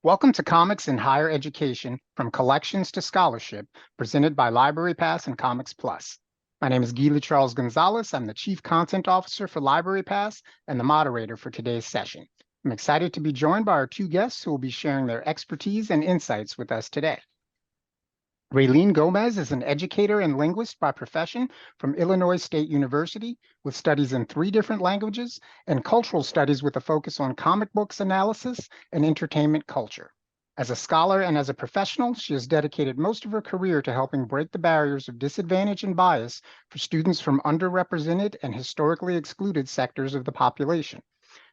Welcome to Comics in Higher Education, From Collections to Scholarship, presented by Library Pass and Comics Plus. My name is Guy Charles Gonzalez. I'm the Chief Content Officer for Library Pass and the moderator for today's session. I'm excited to be joined by our two guests who will be sharing their expertise and insights with us today. Raylene Gomez is an educator and linguist by profession from Illinois State University with studies in 3 different languages and cultural studies with a focus on comic books analysis and entertainment culture. As a scholar and as a professional, she has dedicated most of her career to helping break the barriers of disadvantage and bias for students from underrepresented and historically excluded sectors of the population.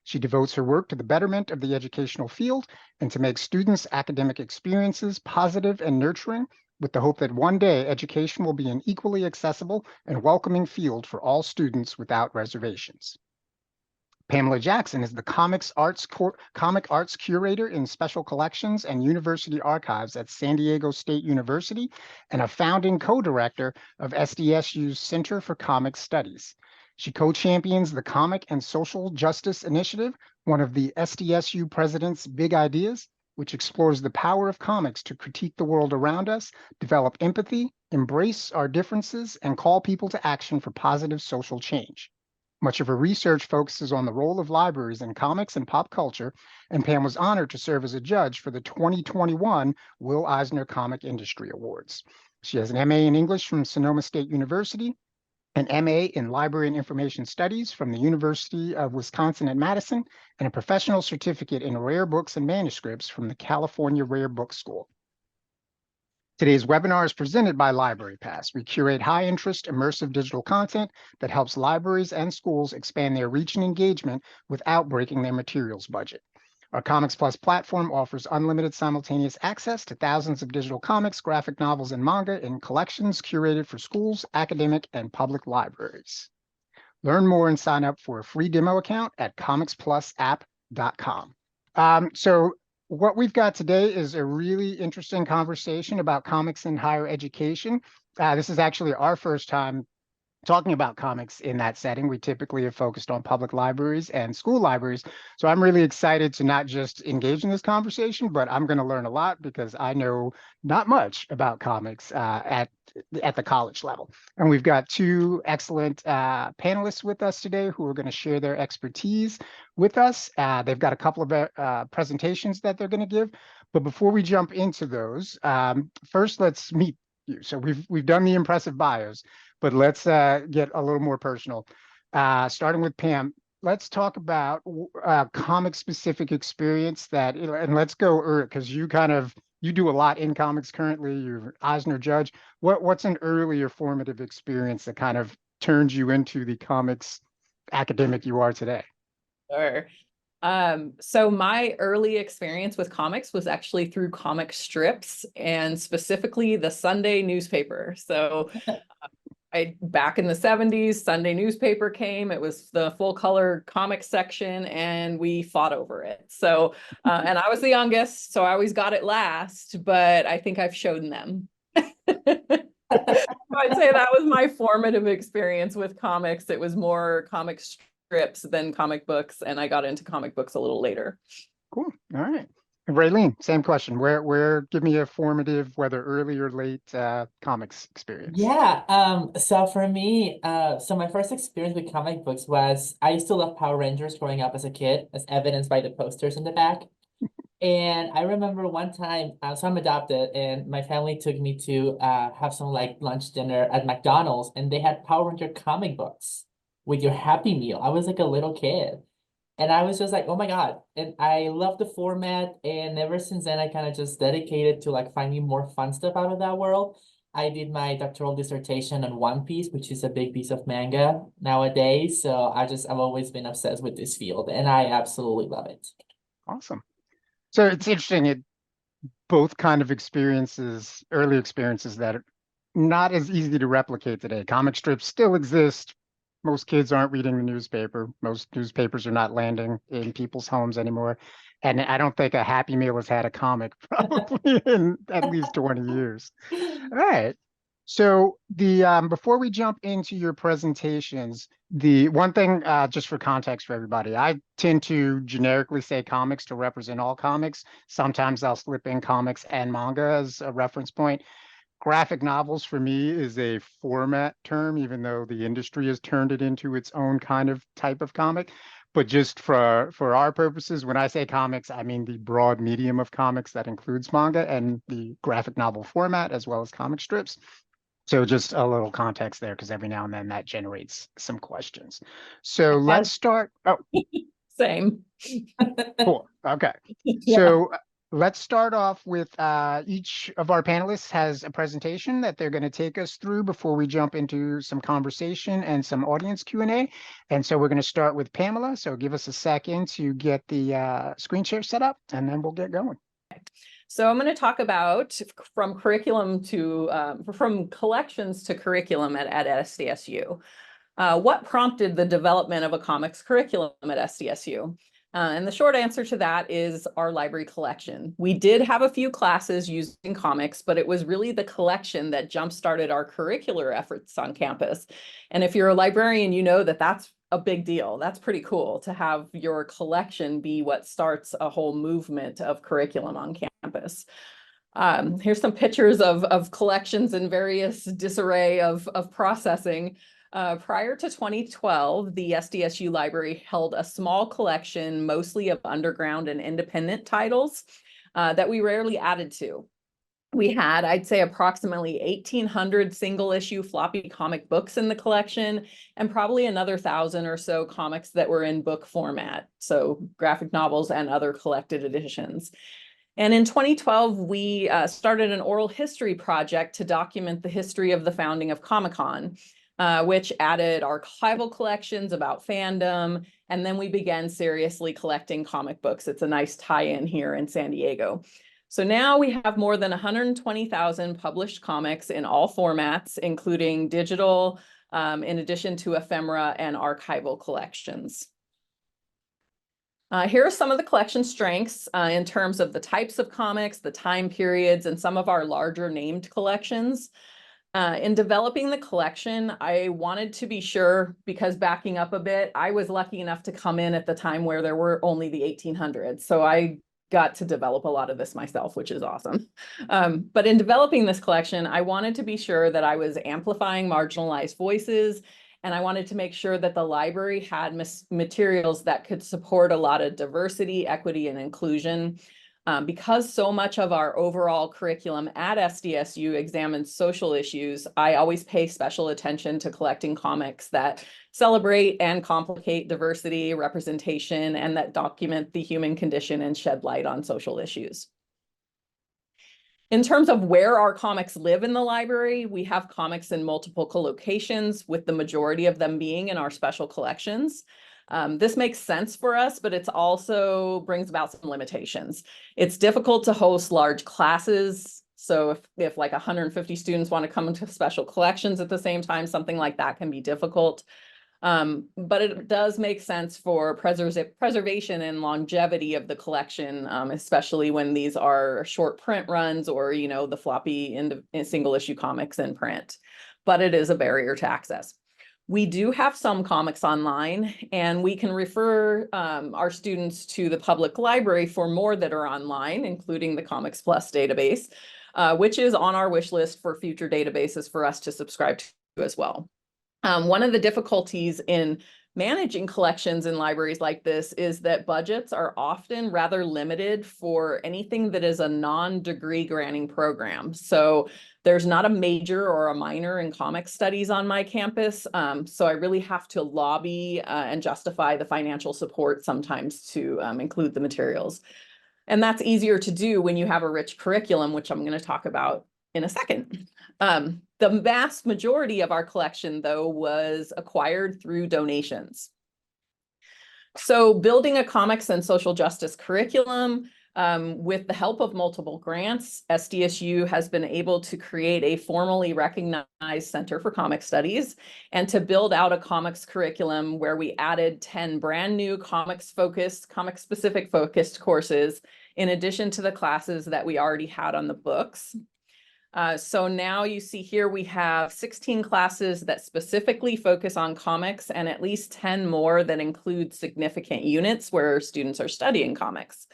She devotes her work to the betterment of the educational field and to make students' academic experiences positive and nurturing, with the hope that one day education will be an equally accessible and welcoming field for all students without reservations. Pamela Jackson is the comic arts curator in special collections and university archives at San Diego State University and a founding co-director of SDSU's Center for Comic Studies. She co-champions the Comic and Social Justice Initiative, one of the SDSU president's big ideas, which explores the power of comics to critique the world around us, develop empathy, embrace our differences, and call people to action for positive social change. Much of her research focuses on the role of libraries in comics and pop culture, and Pam was honored to serve as a judge for the 2021 Will Eisner Comic Industry Awards. She has an MA in English from Sonoma State University, an MA in Library and Information Studies from the University of Wisconsin at Madison, and a professional certificate in rare books and manuscripts from the California Rare Book School. Today's webinar is presented by Library Pass. We curate high-interest, immersive digital content that helps libraries and schools expand their reach and engagement without breaking their materials budget. Our Comics Plus platform offers unlimited simultaneous access to thousands of digital comics, graphic novels, and manga in collections curated for schools, academic, and public libraries. Learn more and sign up for a free demo account at comicsplusapp.com. So what we've got today is a really interesting conversation about comics in higher education. This is actually our first time talking about comics in that setting. We typically have focused on public libraries and school libraries. So I'm really excited to not just engage in this conversation, but I'm going to learn a lot because I know not much about comics at the college level. And we've got 2 excellent panelists with us today who are going to share their expertise with us. They've got a couple of presentations that they're going to give. But before we jump into those, first let's meet you. So we've done the impressive bios, but let's get a little more personal. Starting with Pam, let's talk about comic-specific experience that, and let's go because you do a lot in comics currently. You're Eisner Judge. What's an earlier formative experience that kind of turned you into the comics academic you are today? Sure. So my early experience with comics was actually through comic strips and specifically the Sunday newspaper. So back in the 70s, Sunday newspaper came. It was the full color comic section and we fought over it. So, and I was the youngest, so I always got it last, but I think I've shown them. I'd say that was my formative experience with comics. It was more comic strips than comic books, and I got into comic books a little later. Cool. All right. And Raylene, same question. Where give me a formative, whether early or late, comics experience. Yeah, so for me, so my first experience with comic books was I used to love Power Rangers growing up as a kid, as evidenced by the posters in the back. And I remember one time, so I'm adopted, and my family took me to have some like lunch dinner at McDonald's, and they had Power Ranger comic books with your Happy Meal. I was like a little kid. And I was just like, oh my God. And I love the format. And ever since then, I kind of just dedicated to like finding more fun stuff out of that world. I did my doctoral dissertation on One Piece, which is a big piece of manga nowadays. So I've always been obsessed with this field and I absolutely love it. Awesome. So it's interesting, both kind of experiences, early experiences that are not as easy to replicate today. Comic strips still exist. Most kids aren't reading the newspaper. Most newspapers are not landing in people's homes anymore. And I don't think a Happy Meal has had a comic probably in at least 20 years. All right. So before we jump into your presentations, the one thing just for context for everybody, I tend to generically say comics to represent all comics. Sometimes I'll slip in comics and manga as a reference point. Graphic novels for me is a format term, even though the industry has turned it into its own kind of type of comic. But just for our purposes, when I say comics, I mean the broad medium of comics that includes manga and the graphic novel format, as well as comic strips. So just a little context there, because every now and then that generates some questions. So let's start. Oh, Same. cool. Okay. Yeah. So let's start off with each of our panelists has a presentation that they're going to take us through before we jump into some conversation and some audience Q&A. And so we're going to start with Pamela. So give us a second to get the screen share set up, and then we'll get going. So I'm going to talk about from curriculum to from collections to curriculum at SDSU. What prompted the development of a comics curriculum at SDSU? And the short answer to that is our library collection. We did have a few classes using comics, but it was really the collection that jump-started our curricular efforts on campus. And if you're a librarian, you know that that's a big deal. That's pretty cool to have your collection be what starts a whole movement of curriculum on campus. Here's some pictures of collections in various disarray of processing. Prior to 2012, the SDSU library held a small collection, mostly of underground and independent titles that we rarely added to. We had, I'd say, approximately 1,800 single issue floppy comic books in the collection, and probably another 1,000 or so comics that were in book format, so graphic novels and other collected editions. And in 2012, we started an oral history project to document the history of the founding of Comic-Con, which added archival collections about fandom, and then we began seriously collecting comic books. It's a nice tie-in here in San Diego. So now we have more than 120,000 published comics in all formats, including digital, in addition to ephemera and archival collections. Here are some of the collection strengths in terms of the types of comics, the time periods, and some of our larger named collections. In developing the collection, I wanted to be sure, because backing up a bit, I was lucky enough to come in at the time where there were only the 1800s. So I got to develop a lot of this myself, which is awesome. But in developing this collection, I wanted to be sure that I was amplifying marginalized voices, and I wanted to make sure that the library had materials that could support a lot of diversity, equity, and inclusion. Because so much of our overall curriculum at SDSU examines social issues, I always pay special attention to collecting comics that celebrate and complicate diversity, representation, and that document the human condition and shed light on social issues. In terms of where our comics live in the library, we have comics in multiple locations, with the majority of them being in our special collections. This makes sense for us, but it's also brings about some limitations. It's difficult to host large classes. So if like 150 students want to come into special collections at the same time, something like that can be difficult. But it does make sense for preservation and longevity of the collection, especially when these are short print runs or, you know, the floppy single issue comics in print. But it is a barrier to access. We do have some comics online, and we can refer our students to the public library for more that are online, including the Comics Plus database, which is on our wish list for future databases for us to subscribe to as well. One of the difficulties in managing collections in libraries like this is that budgets are often rather limited for anything that is a non-degree granting program. So there's not a major or a minor in comic studies on my campus. So I really have to lobby and justify the financial support sometimes to include the materials. And that's easier to do when you have a rich curriculum, which I'm going to talk about in a second. The vast majority of our collection, though, was acquired through donations. So building a comics and social justice curriculum with the help of multiple grants, SDSU has been able to create a formally recognized Center for Comic Studies and to build out a comics curriculum where we added 10 brand new comic-specific focused courses in addition to the classes that we already had on the books. So now you see here we have 16 classes that specifically focus on comics and at least 10 more that include significant units where students are studying comics.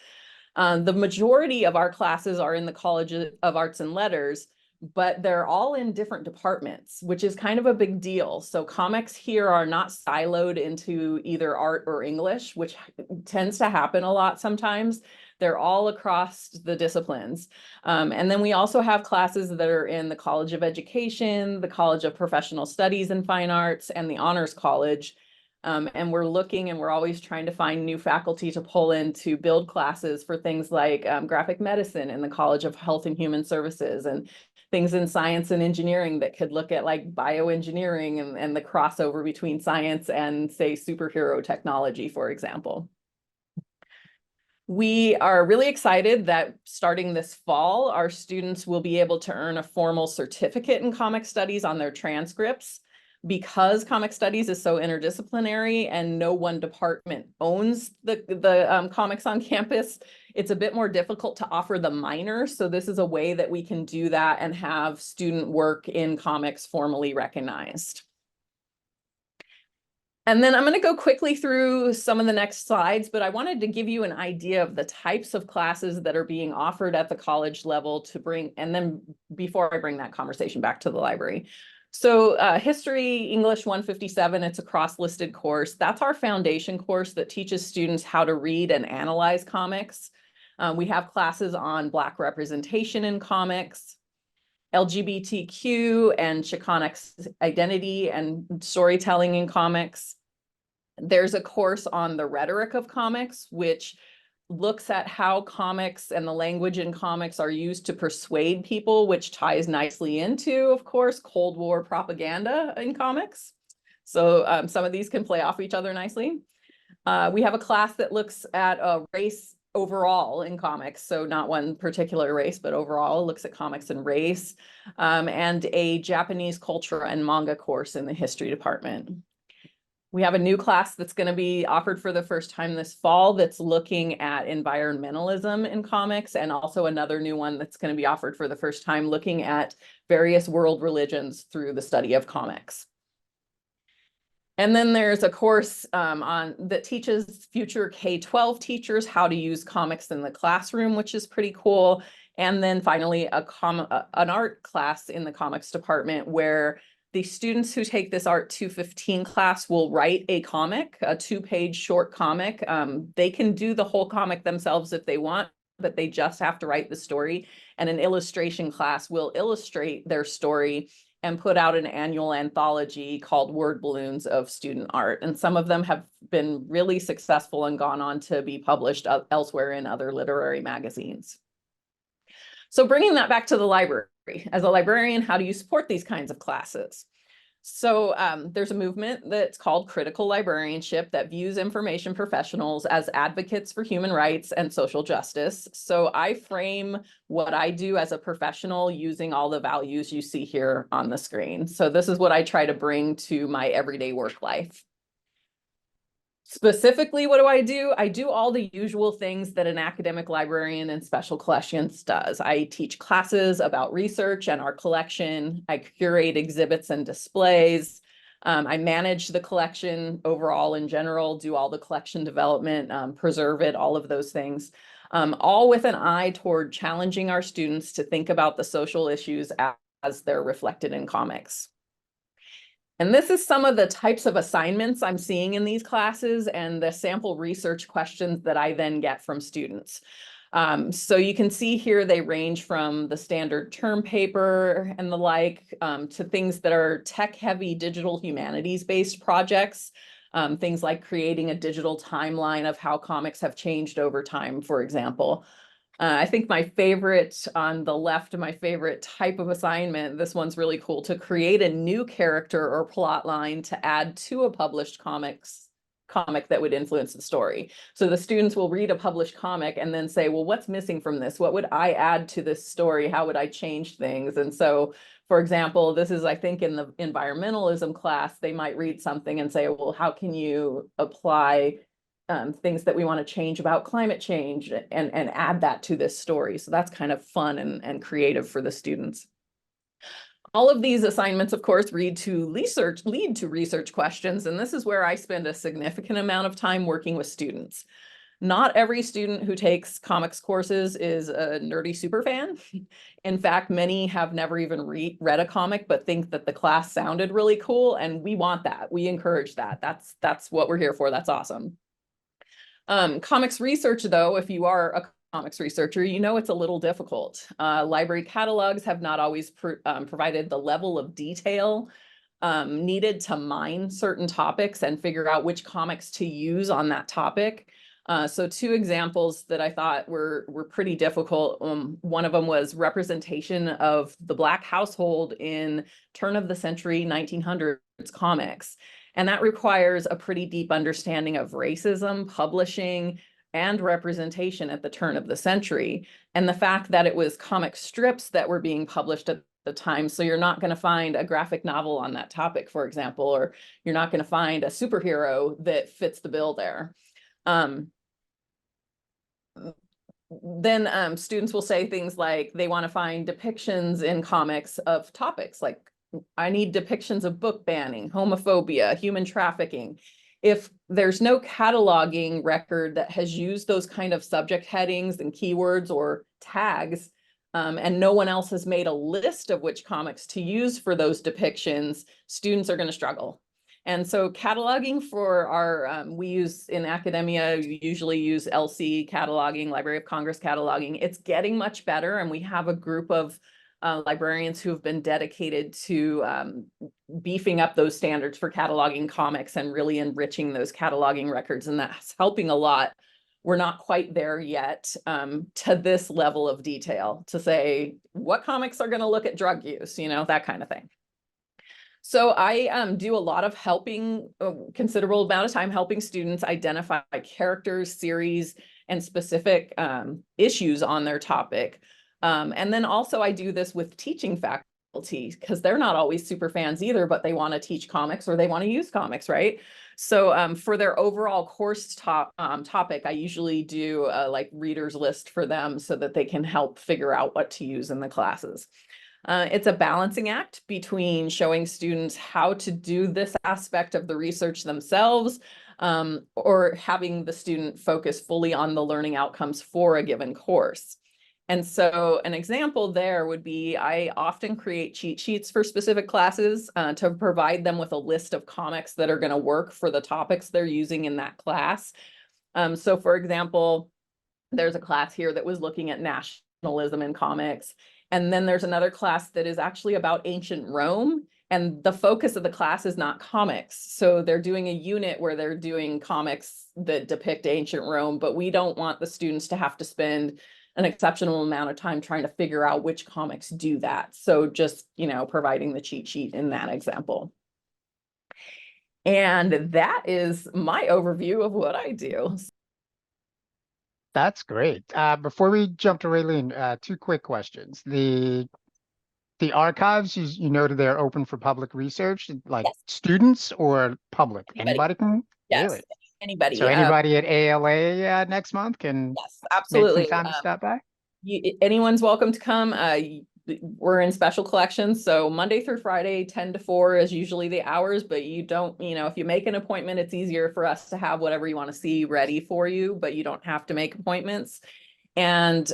The majority of our classes are in the College of Arts and Letters, but they're all in different departments, which is kind of a big deal. So comics here are not siloed into either art or English, which tends to happen a lot sometimes. They're all across the disciplines. And then we also have classes that are in the College of Education, the College of Professional Studies and Fine Arts, and the Honors College. And we're looking and we're always trying to find new faculty to pull in to build classes for things like graphic medicine in the College of Health and Human Services, and things in science and engineering that could look at like bioengineering and the crossover between science and, say, superhero technology, for example. We are really excited that starting this fall, our students will be able to earn a formal certificate in comic studies on their transcripts. Because comic studies is so interdisciplinary and no one department owns the comics on campus, it's a bit more difficult to offer the minor. So this is a way that we can do that and have student work in comics formally recognized. And then I'm going to go quickly through some of the next slides, but I wanted to give you an idea of the types of classes that are being offered at the college level to bring, and then before I bring that conversation back to the library. So History, English 157, it's a cross-listed course. That's our foundation course that teaches students how to read and analyze comics. We have classes on Black representation in comics, LGBTQ and Chicanic identity and storytelling in comics. There's a course on the rhetoric of comics, which looks at how comics and the language in comics are used to persuade people, which ties nicely into, of course, Cold War propaganda in comics. So some of these can play off each other nicely. We have a class that looks at race overall in comics. So not one particular race, but overall looks at comics and race, and a Japanese culture and manga course in the history department. We have a new class that's going to be offered for the first time this fall that's looking at environmentalism in comics, and also another new one that's going to be offered for the first time looking at various world religions through the study of comics. And then there's a course that teaches future K-12 teachers how to use comics in the classroom, which is pretty cool. And then finally, an art class in the comics department where the students who take this Art 215 class will write a comic, a 2-page short comic. They can do the whole comic themselves if they want, but they just have to write the story. And an illustration class will illustrate their story and put out an annual anthology called Word Balloons of Student Art. And some of them have been really successful and gone on to be published elsewhere in other literary magazines. So bringing that back to the library, as a librarian, how do you support these kinds of classes? So there's a movement that's called critical librarianship that views information professionals as advocates for human rights and social justice. So I frame what I do as a professional using all the values you see here on the screen. So this is what I try to bring to my everyday work life. Specifically, what do? I do all the usual things that an academic librarian in special collections does. I teach classes about research and our collection. I curate exhibits and displays. I manage the collection overall in general, do all the collection development, preserve it, all of those things, all with an eye toward challenging our students to think about the social issues as they're reflected in comics. And this is some of the types of assignments I'm seeing in these classes and the sample research questions that I then get from students. So you can see here they range from the standard term paper and the like to things that are tech-heavy digital humanities-based projects, things like creating a digital timeline of how comics have changed over time, for example. I think my favorite on the left, my favorite type of assignment, this one's really cool, to create a new character or plot line to add to a published comic that would influence the story. So the students will read a published comic and then say, well, what's missing from this? What would I add to this story? How would I change things? And so, for example, this is, I think, in the environmentalism class, they might read something and say, well, how can you apply things that we want to change about climate change and add that to this story? So that's kind of fun and creative for the students. All of these assignments, of course, lead to research questions, and this is where I spend a significant amount of time working with students. Not every student who takes comics courses is a nerdy superfan. In fact, many have never even read a comic, but think that the class sounded really cool, and we want that. We encourage that. That's what we're here for. That's awesome. Comics research, though, if you are a comics researcher, you know it's a little difficult. Library catalogs have not always provided the level of detail needed to mine certain topics and figure out which comics to use on that topic. So two examples that I thought were pretty difficult. One of them was representation of the Black household in turn of the century 1900s comics. And that requires a pretty deep understanding of racism, publishing, and representation at the turn of the century. And the fact that it was comic strips that were being published at the time. So you're not going to find a graphic novel on that topic, for example, or you're not going to find a superhero that fits the bill there. Then students will say things like they want to find depictions in comics of topics like, I need depictions of book banning, homophobia, human trafficking. If there's no cataloging record that has used those kind of subject headings and keywords or tags, and no one else has made a list of which comics to use for those depictions, students are going to struggle. And so cataloging for our, we use in academia, we usually use LC cataloging, Library of Congress cataloging. It's getting much better, and we have a group of librarians who have been dedicated to beefing up those standards for cataloging comics and really enriching those cataloging records, and that's helping a lot. We're not quite there yet to this level of detail to say what comics are going to look at drug use, you know, that kind of thing. So I do a lot of helping, considerable amount of time helping students identify characters, series, and specific issues on their topic. And then also I do this with teaching faculty because they're not always super fans either, but they want to teach comics or they want to use comics, right? So for their overall course topic, I usually do a like reader's list for them so that they can help figure out what to use in the classes. It's a balancing act between showing students how to do this aspect of the research themselves, or having the student focus fully on the learning outcomes for a given course. And so an example there would be, I often create cheat sheets for specific classes to provide them with a list of comics that are going to work for the topics they're using in that class. So for example, there's a class here that was looking at nationalism in comics. And then there's another class that is actually about ancient Rome. And the focus of the class is not comics. So they're doing a unit where they're doing comics that depict ancient Rome, but we don't want the students to have to spend an exceptional amount of time trying to figure out which comics do that. So just, you know, providing the cheat sheet in that example. And that is my overview of what I do. That's great. Before we jump to Raylene, two quick questions. The archives, you noted they're open for public research, like Yes. students or public? Anybody can? Yes, Really? anybody. So anybody at ALA next month can Yes, make absolutely. some time to stop by? Anyone's welcome to come. We're in special collections, so Monday through Friday, 10 to 4 is usually the hours, but you don't, you know, if you make an appointment, it's easier for us to have whatever you want to see ready for you, but you don't have to make appointments. And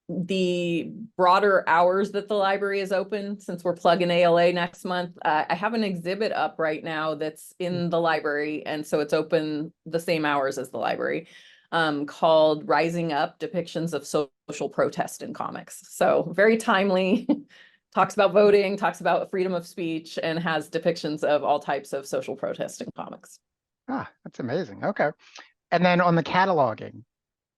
the broader hours that the library is open, since we're plugging ALA next month, I have an exhibit up right now that's in the library, and so it's open the same hours as the library, called Rising Up, Depictions of Social Protest in Comics. So very timely, talks about voting, talks about freedom of speech, and has depictions of all types of social protest in comics. Ah, that's amazing. Okay. And then on the cataloging,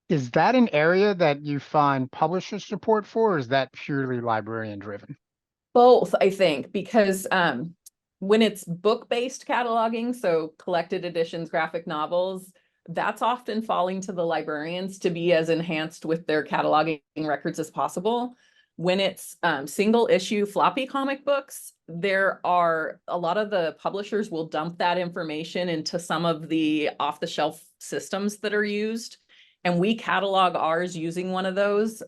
is that an area that you find publisher support for, or is that purely librarian driven? Both, I think, because when it's book-based cataloging, so collected editions, graphic novels, that's often falling to the librarians to be as enhanced with their cataloging records as possible. When it's single issue floppy comic books, there are a lot of the publishers will dump that information into some of the off-the-shelf systems that are used. And we catalog ours using one of those.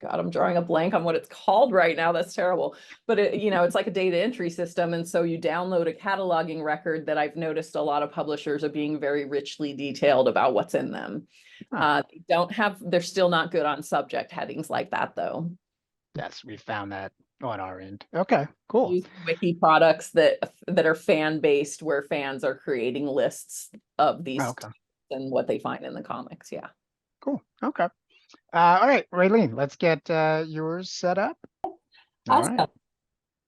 God, I'm drawing a blank on what it's called right now. That's terrible. But it's like a data entry system. And so you download a cataloging record that I've noticed a lot of publishers are being very richly detailed about what's in them. They're still not good on subject headings like that, though. Yes, we found that on our end. Okay, cool. Use wiki products that are fan based, where fans are creating lists of these and what they find in the comics. Yeah. Cool. Okay. All right, Raylene, let's get yours set up. Awesome.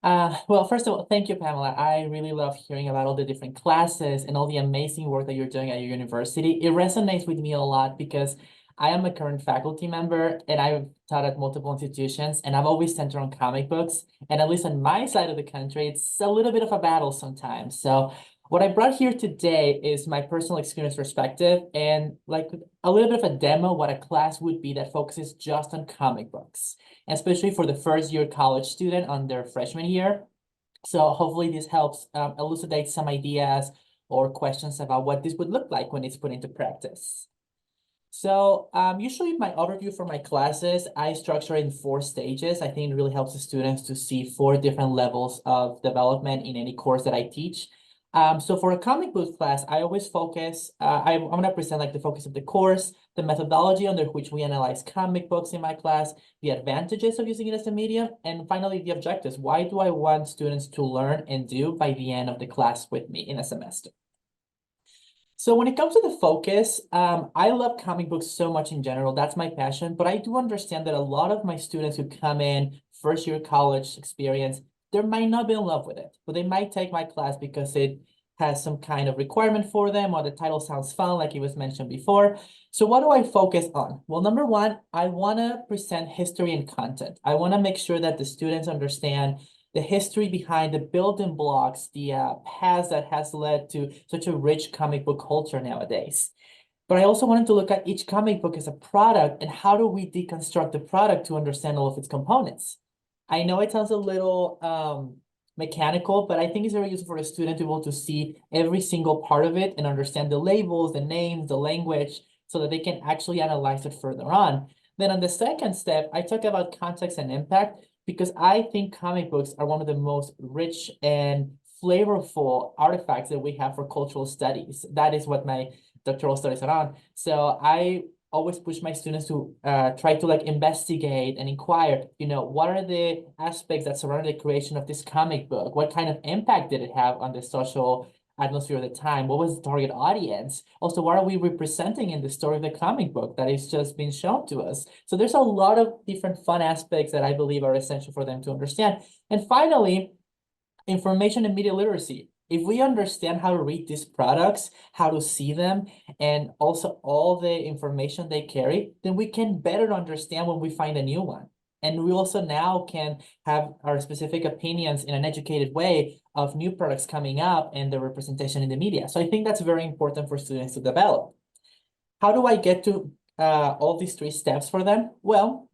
All right. Well, first of all, thank you, Pamela. I really love hearing about all the different classes and all the amazing work that you're doing at your university. It resonates with me a lot because I am a current faculty member and I've taught at multiple institutions, and I've always centered on comic books. And at least on my side of the country, it's a little bit of a battle sometimes. So what I brought here today is my personal experience perspective and like a little bit of a demo what a class would be that focuses just on comic books, especially for the first year college student on their freshman year. So hopefully this helps elucidate some ideas or questions about what this would look like when it's put into practice. So usually my overview for my classes, I structure in 4 stages. I think it really helps the students to see 4 different levels of development in any course that I teach. So for a comic book class, I always focus, I'm going to present like the focus of the course, the methodology under which we analyze comic books in my class, the advantages of using it as a medium, and finally the objectives. Why do I want students to learn and do by the end of the class with me in a semester? So when it comes to the focus, I love comic books so much in general. That's my passion. But I do understand that a lot of my students who come in first year college experience, they might not be in love with it, but they might take my class because it has some kind of requirement for them or the title sounds fun, like it was mentioned before. So what do I focus on? Well, number one, I want to present history and content. I want to make sure that the students understand the history behind the building blocks, the past that has led to such a rich comic book culture nowadays. But I also wanted to look at each comic book as a product and how do we deconstruct the product to understand all of its components. I know it sounds a little mechanical, but I think it's very useful for a student to be able to see every single part of it and understand the labels, the names, the language, so that they can actually analyze it further on. Then on the second step, I talk about context and impact, because I think comic books are one of the most rich and flavorful artifacts that we have for cultural studies. That is what my doctoral studies are on. So I always push my students to try to like investigate and inquire, what are the aspects that surround the creation of this comic book? What kind of impact did it have on the social atmosphere of the time? What was the target audience? Also, what are we representing in the story of the comic book that is just being shown to us? So there's a lot of different fun aspects that I believe are essential for them to understand. And finally, information and media literacy. If we understand how to read these products, how to see them, and also all the information they carry, then we can better understand when we find a new one. And we also now can have our specific opinions in an educated way of new products coming up and the representation in the media. So I think that's very important for students to develop. How do I get to all these 3 steps for them? Well,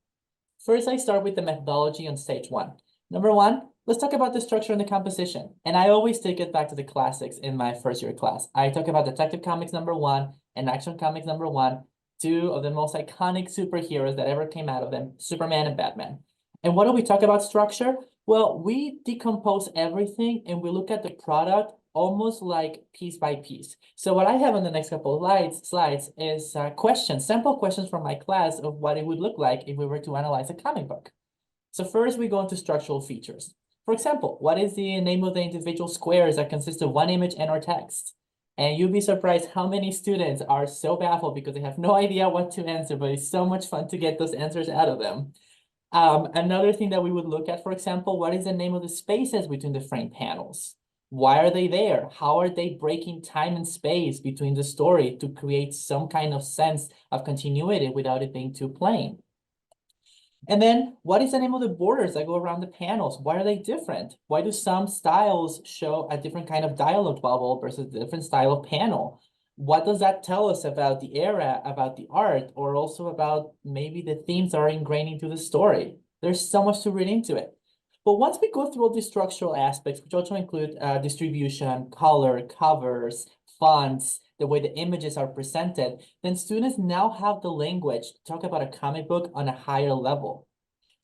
first I start with the methodology on stage 1. Number 1, let's talk about the structure and the composition. And I always take it back to the classics in my first year class. I talk about Detective Comics number 1 and Action Comics number 1, 2 of the most iconic superheroes that ever came out of them, Superman and Batman. And what do we talk about structure? Well, we decompose everything and we look at the product almost like piece by piece. So what I have on the next couple of slides is sample questions from my class of what it would look like if we were to analyze a comic book. So first we go into structural features. For example, what is the name of the individual squares that consist of one image and or text? And you'd be surprised how many students are so baffled because they have no idea what to answer, but it's so much fun to get those answers out of them. Another thing that we would look at, for example, what is the name of the spaces between the frame panels? Why are they there? How are they breaking time and space between the story to create some kind of sense of continuity without it being too plain? And then what is the name of the borders that go around the panels? Why are they different? Why do some styles show a different kind of dialogue bubble versus a different style of panel? What does that tell us about the era, about the art, or also about maybe the themes that are ingrained into the story? There's so much to read into it. But once we go through all these structural aspects, which also include distribution, color, covers, fonts, the way the images are presented, then students now have the language to talk about a comic book on a higher level.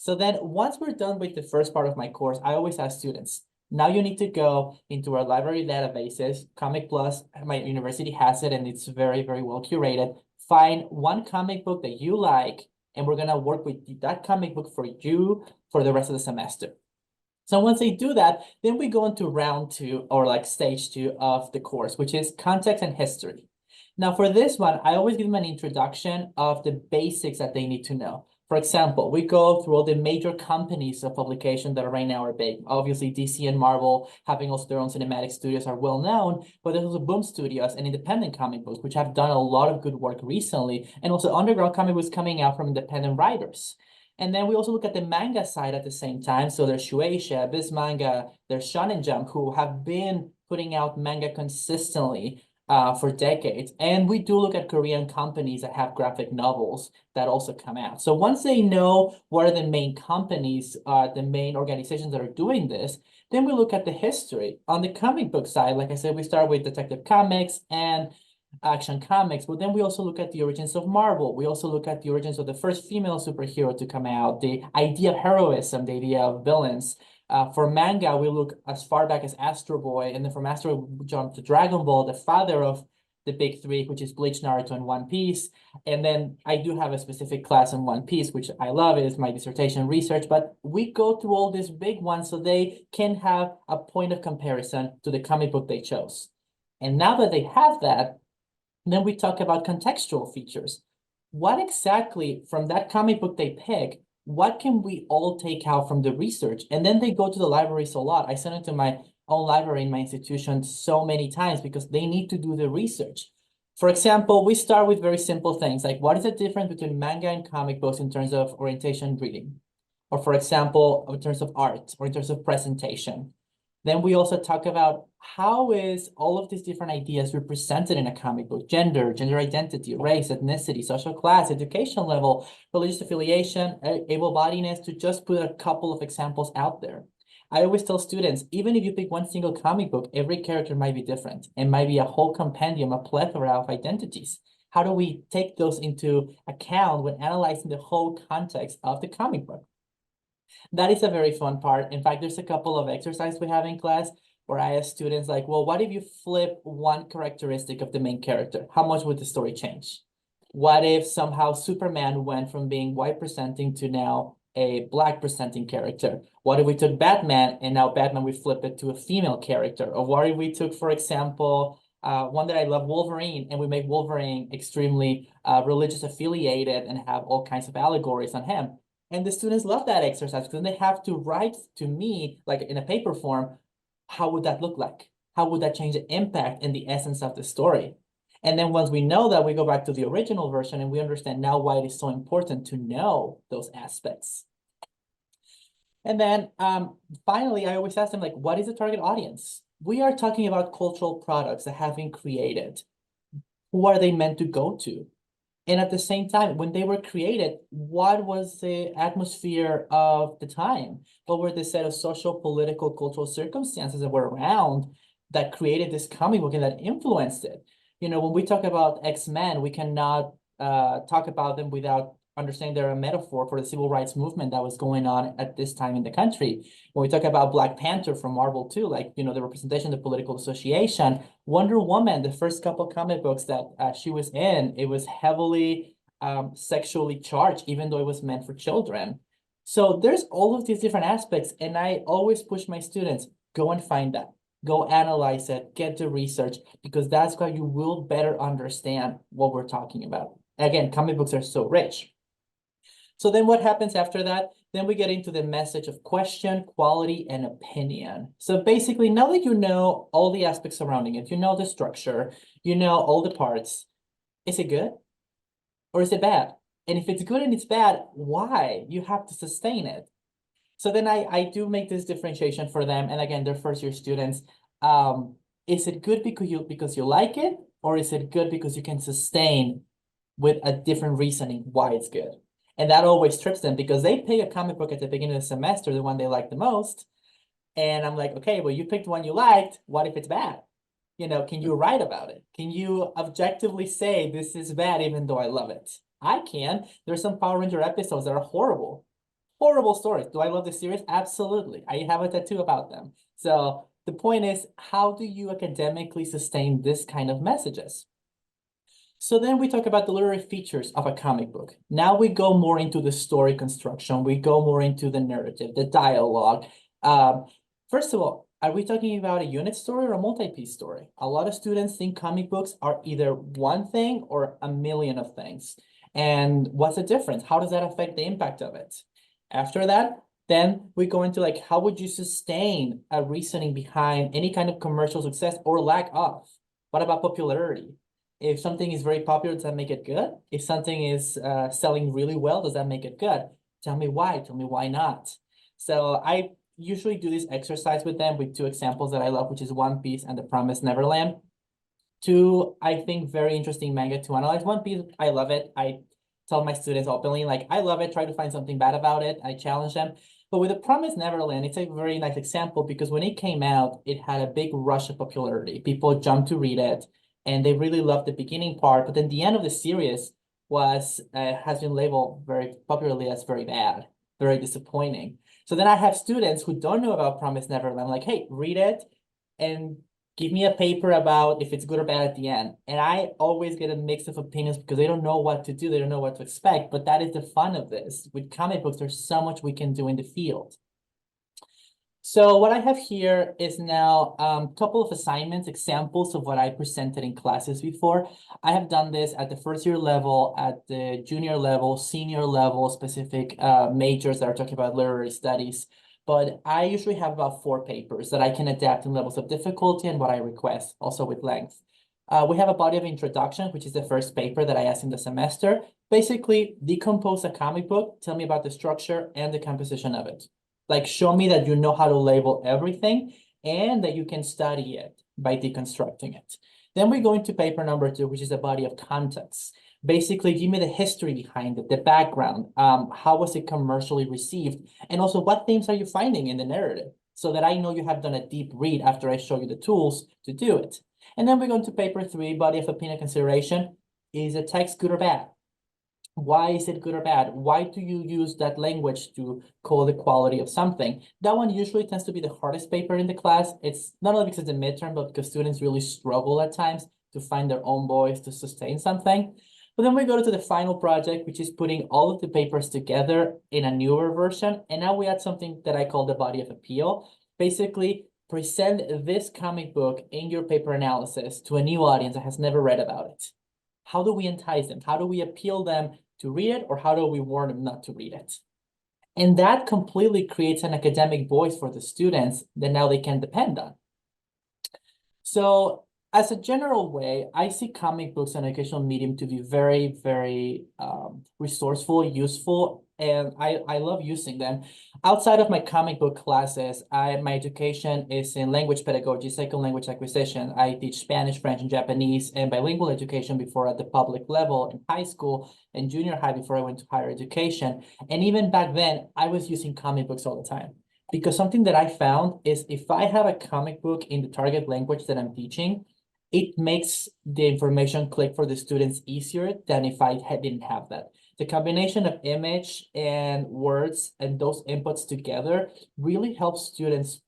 So then once we're done with the first part of my course, I always ask students, now you need to go into our library databases. Comic Plus, my university has it, and it's very, very well curated. Find one comic book that you like, and we're gonna work with that comic book for you for the rest of the semester. So once they do that, then we go into round 2 or like stage 2 of the course, which is context and history. Now for this one, I always give them an introduction of the basics that they need to know. For example, we go through all the major companies of publication that right now are big. Obviously, DC and Marvel, having also their own cinematic studios, are well known, but there's also Boom Studios and independent comic books, which have done a lot of good work recently, and also underground comic books coming out from independent writers. And then we also look at the manga side at the same time. So there's Shueisha, Viz Manga, there's Shonen Jump, who have been putting out manga consistently for decades. And we do look at Korean companies that have graphic novels that also come out. So once they know what are the main companies, the main organizations that are doing this, then we look at the history. On the comic book side, like I said, we start with Detective Comics and Action Comics, but then we also look at the origins of Marvel. We also look at the origins of the first female superhero to come out, the idea of heroism, the idea of villains. For manga, we look as far back as Astro Boy, and then from Astro Boy, we jump to Dragon Ball, the father of the big three, which is Bleach, Naruto, and One Piece. And then I do have a specific class in One Piece, which I love. It is my dissertation research, but we go through all these big ones so they can have a point of comparison to the comic book they chose. And now that they have that, then we talk about contextual features. What exactly from that comic book they pick, what can we all take out from the research? And then they go to the libraries a lot. I send it to my own library in my institution so many times because they need to do the research. For example, we start with very simple things like what is the difference between manga and comic books in terms of orientation reading? Or for example, in terms of art or in terms of presentation. Then we also talk about how is all of these different ideas represented in a comic book: gender, gender identity, race, ethnicity, social class, education level, religious affiliation, able-bodiedness, to just put a couple of examples out there. I always tell students, even if you pick one single comic book, every character might be different. It might be a whole compendium, a plethora of identities. How do we take those into account when analyzing the whole context of the comic book? That is a very fun part. In fact, there's a couple of exercises we have in class where I ask students like, well, what if you flip one characteristic of the main character? How much would the story change? What if somehow Superman went from being white presenting to now a black presenting character? What if we took Batman and now Batman, we flip it to a female character? Or what if we took, for example, one that I love, Wolverine, and we make Wolverine extremely religious affiliated and have all kinds of allegories on him? And the students love that exercise because they have to write to me, like in a paper form, how would that look like? How would that change the impact and the essence of the story? And then once we know that, we go back to the original version and we understand now why it is so important to know those aspects. And then finally, I always ask them, like, what is the target audience? We are talking about cultural products that have been created. Who are they meant to go to? And at the same time, when they were created, what was the atmosphere of the time? What were the set of social, political, cultural circumstances that were around that created this comic book and that influenced it? You know, when we talk about X-Men, we cannot talk about them without understanding they're a metaphor for the civil rights movement that was going on at this time in the country. When we talk about Black Panther from Marvel too, like, you know, the representation, the political association. Wonder Woman, the first couple comic books that she was in, it was heavily sexually charged, even though it was meant for children. So there's all of these different aspects, and I always push my students, go and find that. Go analyze it, get the research, because that's how you will better understand what we're talking about. Again, comic books are so rich. So then what happens after that? Then we get into the message of question, quality, and opinion. So basically, now that you know all the aspects surrounding it, you know the structure, you know all the parts, is it good or is it bad? And if it's good and it's bad, why? You have to sustain it. So then I do make this differentiation for them. And again, they're first year students. Is it good because you like it, or is it good because you can sustain with a different reasoning why it's good? And that always trips them because they pick a comic book at the beginning of the semester, the one they like the most. And I'm like, okay, well, you picked one you liked. What if it's bad? You know, can you write about it? Can you objectively say this is bad even though I love it? I can. There's some Power Ranger episodes that are horrible. Horrible stories. Do I love the series? Absolutely. I have a tattoo about them. So the point is, how do you academically sustain this kind of messages? So then we talk about the literary features of a comic book. Now we go more into the story construction. We go more into the narrative, the dialogue. First of all, are we talking about a unit story or a multi-piece story? A lot of students think comic books are either one thing or a million of things. And what's the difference? How does that affect the impact of it? After that, then we go into like, how would you sustain a reasoning behind any kind of commercial success or lack of? What about popularity? If something is very popular, does that make it good? If something is selling really well, does that make it good? Tell me why. Tell me why not. So I usually do this exercise with them with two examples that I love, which is One Piece and The Promised Neverland. Two, I think, very interesting manga to analyze. One Piece, I love it. I tell my students openly, like, I love it. Try to find something bad about it. I challenge them. But with The Promised Neverland, it's a very nice example because when it came out, it had a big rush of popularity. People jumped to read it, and they really loved the beginning part. But then the end of the series was has been labeled very popularly as very bad, very disappointing. So then I have students who don't know about Promised Neverland. I'm like, hey, read it and give me a paper about if it's good or bad at the end. And I always get a mix of opinions because they don't know what to do. They don't know what to expect. But that is the fun of this. With comic books, there's so much we can do in the field. So what I have here is now a couple of assignments, examples of what I presented in classes before. I have done this at the first year level, at the junior level, senior level, specific majors that are talking about literary studies. But I usually have about 4 papers that I can adapt in levels of difficulty and what I request, also with length. We have a body of introduction, which is the first paper that I asked in the semester. Basically, decompose a comic book, tell me about the structure and the composition of it. Like, show me that you know how to label everything and that you can study it by deconstructing it. Then we go into paper number 2, which is a body of context. Basically, give me the history behind it, the background, how was it commercially received, and also what themes are you finding in the narrative so that I know you have done a deep read after I show you the tools to do it. And then we go into paper 3, body of opinion consideration. Is a text good or bad? Why is it good or bad? Why do you use that language to call the quality of something? That one usually tends to be the hardest paper in the class. It's not only because it's a midterm, but because students really struggle at times to find their own voice to sustain something. But then we go to the final project, which is putting all of the papers together in a newer version. And now we add something that I call the body of appeal. Basically, present this comic book in your paper analysis to a new audience that has never read about it. How do we entice them? How do we appeal them to read it, or how do we warn them not to read it? And that completely creates an academic voice for the students that now they can depend on. So as a general way, I see comic books an educational medium to be very, very resourceful, useful, and I love using them. Outside of my comic book classes, my education is in language pedagogy, second language acquisition. I teach Spanish, French, and Japanese, and bilingual education before at the public level in high school and junior high before I went to higher education. And even back then, I was using comic books all the time. Because something that I found is if I have a comic book in the target language that I'm teaching, it makes the information click for the students easier than if I didn't have that. The combination of image and words and those inputs together really helps students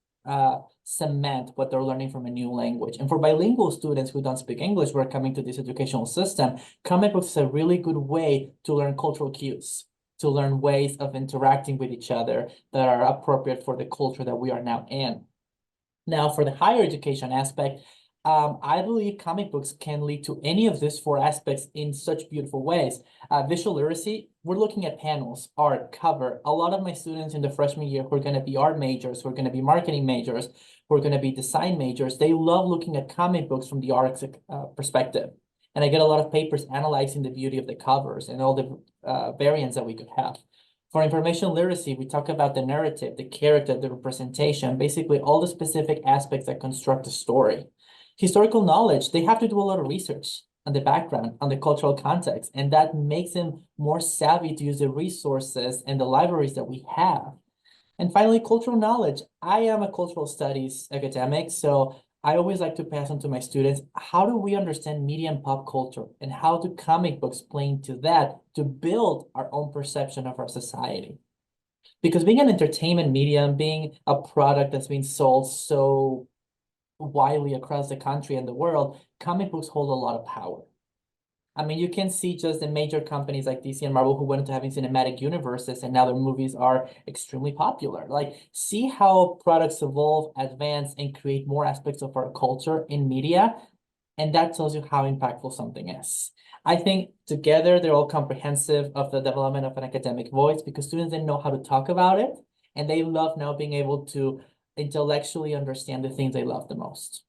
cement what they're learning from a new language. And for bilingual students who don't speak English, who are coming to this educational system, comic books is a really good way to learn cultural cues, to learn ways of interacting with each other that are appropriate for the culture that we are now in. Now, for the higher education aspect, I believe comic books can lead to any of these 4 aspects in such beautiful ways. Visual literacy, we're looking at panels, art, cover. A lot of my students in the freshman year who are going to be art majors, who are going to be marketing majors, who are going to be design majors, they love looking at comic books from the art perspective. And I get a lot of papers analyzing the beauty of the covers and all the variants that we could have. For information literacy, we talk about the narrative, the character, the representation, basically all the specific aspects that construct a story. Historical knowledge, they have to do a lot of research on the background, on the cultural context, and that makes them more savvy to use the resources and the libraries that we have. And finally, cultural knowledge. I am a cultural studies academic, so I always like to pass on to my students, how do we understand media and pop culture, and how do comic books play into that to build our own perception of our society? Because being an entertainment medium, being a product that's being sold so widely across the country and the world, comic books hold a lot of power. I mean, you can see just the major companies like DC and Marvel who went into having cinematic universes, and now their movies are extremely popular. Like, see how products evolve, advance, and create more aspects of our culture in media, and that tells you how impactful something is. I think together they're all comprehensive of the development of an academic voice because students didn't know how to talk about it, and they love now being able to intellectually understand the things they love the most.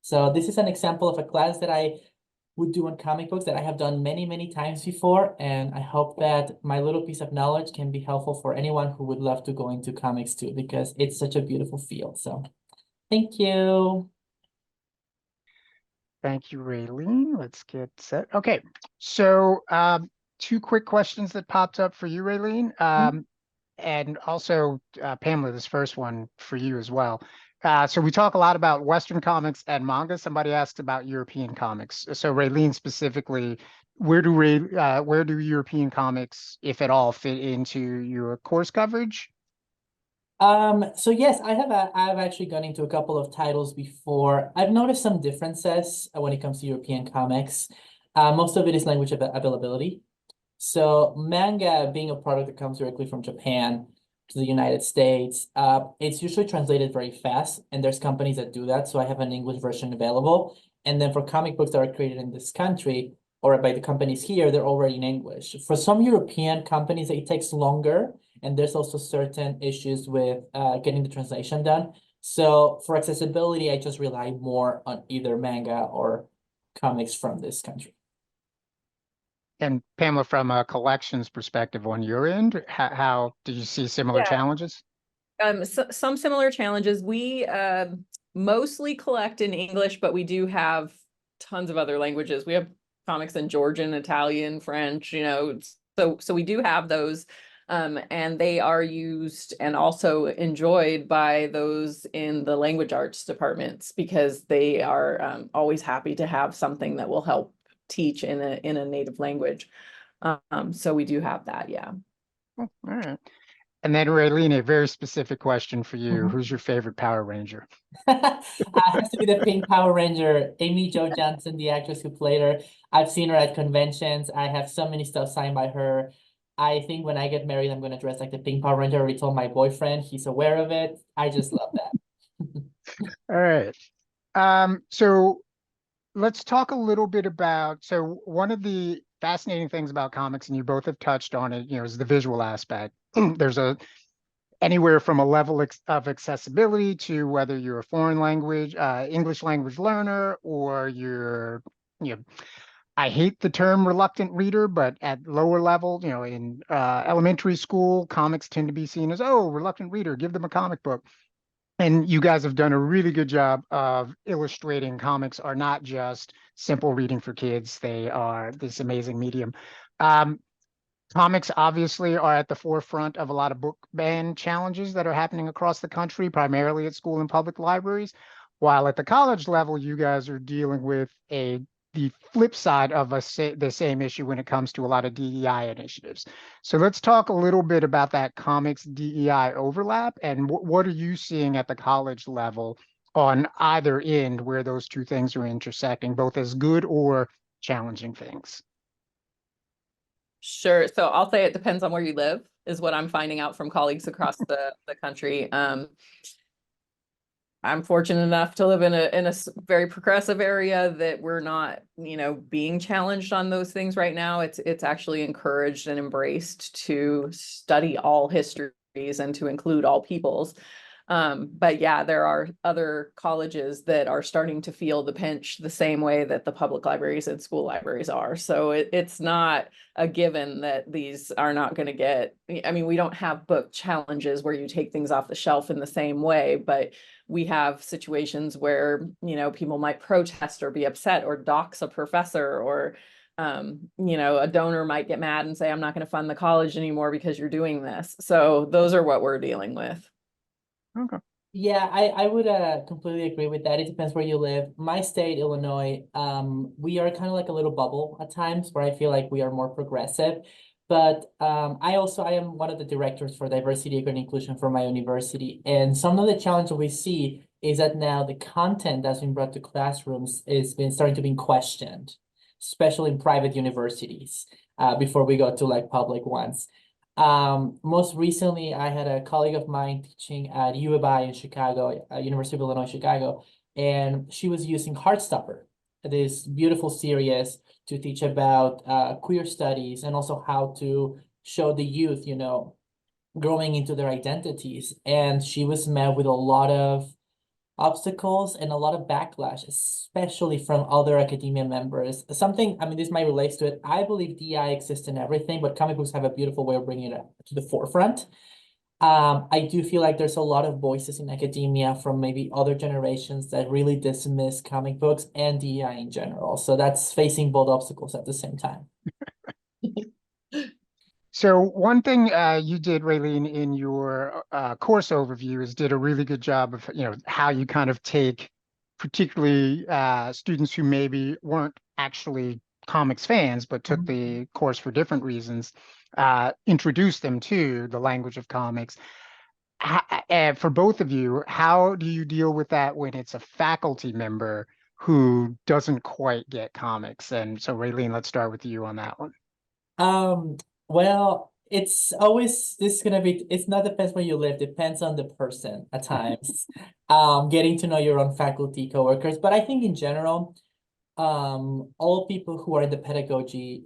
So this is an example of a class that I would do on comic books that I have done many, many times before. And I hope that my little piece of knowledge can be helpful for anyone who would love to go into comics too, because it's such a beautiful field. So thank you. Thank you, Raylene. Let's get set. Okay, so two quick questions that popped up for you, Raylene. And also, Pamela, this first one for you as well. So we talk a lot about Western comics and manga. Somebody asked about European comics. So Raylene specifically, where do European comics, if at all, fit into your course coverage? So yes, I've actually gone into a couple of titles before. I've noticed some differences when it comes to European comics. Most of it is language availability. So manga being a product that comes directly from Japan to the United States, it's usually translated very fast, and there's companies that do that. So I have an English version available. And then for comic books that are created in this country or by the companies here, they're already in English. For some European companies, it takes longer, and there's also certain issues with getting the translation done. So for accessibility, I just rely more on either manga or comics from this country. And Pamela, from a collections perspective on your end, how did you see similar challenges? Some similar challenges. We mostly collect in English, but we do have tons of other languages. We have comics in Georgian, Italian, French, so we do have those. And they are used and also enjoyed by those in the language arts departments because they are always happy to have something that will help teach in a native language. So we do have that, yeah. Oh, all right. And then Raylene, a very specific question for you. Mhm. Who's your favorite Power Ranger? Has to be the Pink Power Ranger, Amy Jo Johnson, the actress who played her. I've seen her at conventions. I have so many stuff signed by her. I think when I get married, I'm going to dress like the Pink Power Ranger. I already told my boyfriend. He's aware of it. I just love that. All right. So let's talk a little bit about, so one of the fascinating things about comics, and you both have touched on it, is the visual aspect. There's anywhere from a level of accessibility to whether you're a foreign language, English language learner, or I hate the term reluctant reader, but at lower level, in elementary school, comics tend to be seen as, oh, reluctant reader, give them a comic book. And you guys have done a really good job of illustrating comics are not just simple reading for kids. They are this amazing medium. Comics obviously are at the forefront of a lot of book ban challenges that are happening across the country, primarily at school and public libraries. While at the college level, you guys are dealing with the flip side of the same issue when it comes to a lot of DEI initiatives. So let's talk a little bit about that comics DEI overlap and what are you seeing at the college level on either end where those two things are intersecting, both as good or challenging things. Sure. So I'll say it depends on where you live, is what I'm finding out from colleagues across the country. I'm fortunate enough to live in a very progressive area that we're not, being challenged on those things right now. It's actually encouraged and embraced to study all histories and to include all peoples. But yeah, there are other colleges that are starting to feel the pinch the same way that the public libraries and school libraries are. So it's not a given that these are not going to get, we don't have book challenges where you take things off the shelf in the same way, but we have situations where, people might protest or be upset or dox a professor or a donor might get mad and say, I'm not going to fund the college anymore because you're doing this. So those are what we're dealing with. Okay. Yeah, I would completely agree with that. It depends where you live. My state, Illinois, we are kind of like a little bubble at times where I feel like we are more progressive. But I am one of the directors for diversity, equity, and inclusion for my university. And some of the challenges we see is that now the content that's been brought to classrooms is been starting to be questioned, especially in private universities, before we go to like public ones. Most recently, I had a colleague of mine teaching at U of I in Chicago, University of Illinois, Chicago, and she was using Heartstopper, this beautiful series to teach about queer studies and also how to show the youth, you know, growing into their identities. And she was met with a lot of obstacles and a lot of backlash, especially from other academia members. Something, I mean, this might relate to it. I believe DI exists in everything, but comic books have a beautiful way of bringing it to the forefront. I do feel like there's a lot of voices in academia from maybe other generations that really dismiss comic books and DEI in general. So that's facing both obstacles at the same time. So one thing you did, Raylene, in your course overview is did a really good job of, how you kind of take particularly students who maybe weren't actually comics fans, but took the course for different reasons, introduce them to the language of comics. For both of you, how do you deal with that when it's a faculty member who doesn't quite get comics? And so, Raylene, let's start with you on that one. Well, it's always it's not depends where you live, depends on the person at times. Getting to know your own faculty, coworkers. But I think in general, all people who are in the pedagogy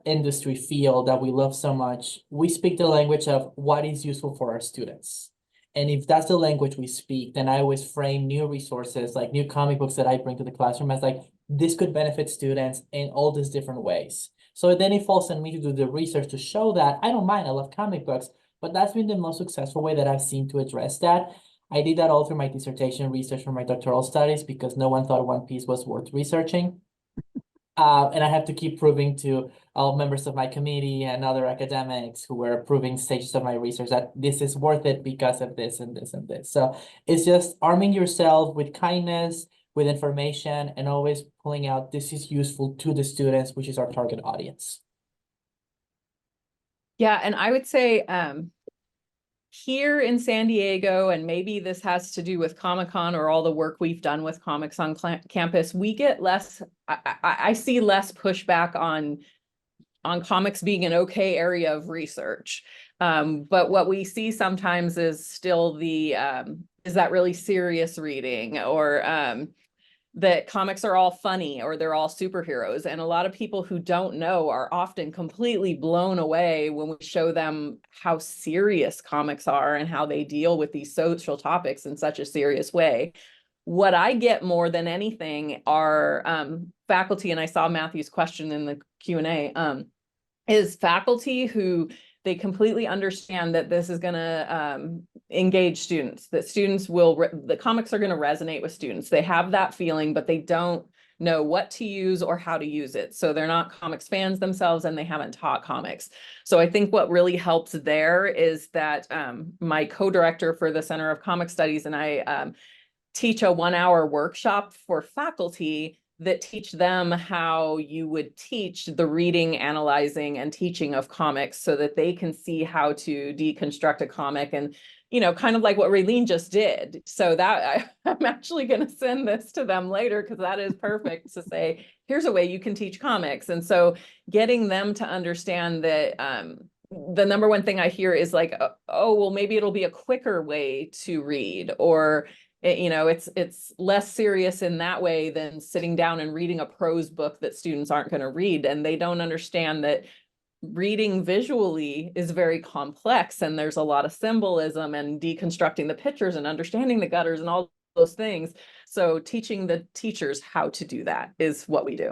industry field that we love so much, we speak the language of what is useful for our students. And if that's the language we speak, then I always frame new resources, like new comic books that I bring to the classroom as like, this could benefit students in all these different ways. So then it falls on me to do the research to show that. I don't mind, I love comic books, but that's been the most successful way that I've seen to address that. I did that all through my dissertation research for my doctoral studies because no one thought One Piece was worth researching. And I have to keep proving to all members of my committee and other academics who were approving stages of my research that this is worth it because of this and this and this. So it's just arming yourself with kindness, with information, and always pulling out this is useful to the students, which is our target audience. Yeah, and I would say here in San Diego, and maybe this has to do with Comic-Con or all the work we've done with comics on campus, we get less, I see less pushback on comics being an okay area of research. But what we see sometimes is still the, is that really serious reading, or that comics are all funny or they're all superheroes. And a lot of people who don't know are often completely blown away when we show them how serious comics are and how they deal with these social topics in such a serious way. What I get more than anything are faculty, and I saw Matthew's question in the Q&A, is faculty who they completely understand that this is going to engage students, that students will, the comics are going to resonate with students. They have that feeling, but they don't know what to use or how to use it. So they're not comics fans themselves and they haven't taught comics. So I think what really helps there is that my co-director for the Center of Comic Studies and I teach a 1-hour workshop for faculty that teach them how you would teach the reading, analyzing, and teaching of comics so that they can see how to deconstruct a comic and, kind of like what Raylene just did. So that I'm actually going to send this to them later because that is perfect to say, here's a way you can teach comics. And so getting them to understand that the number one thing I hear is like, oh, well, maybe it'll be a quicker way to read, or it's less serious in that way than sitting down and reading a prose book that students aren't going to read. And they don't understand that reading visually is very complex and there's a lot of symbolism and deconstructing the pictures and understanding the gutters and all those things. So teaching the teachers how to do that is what we do.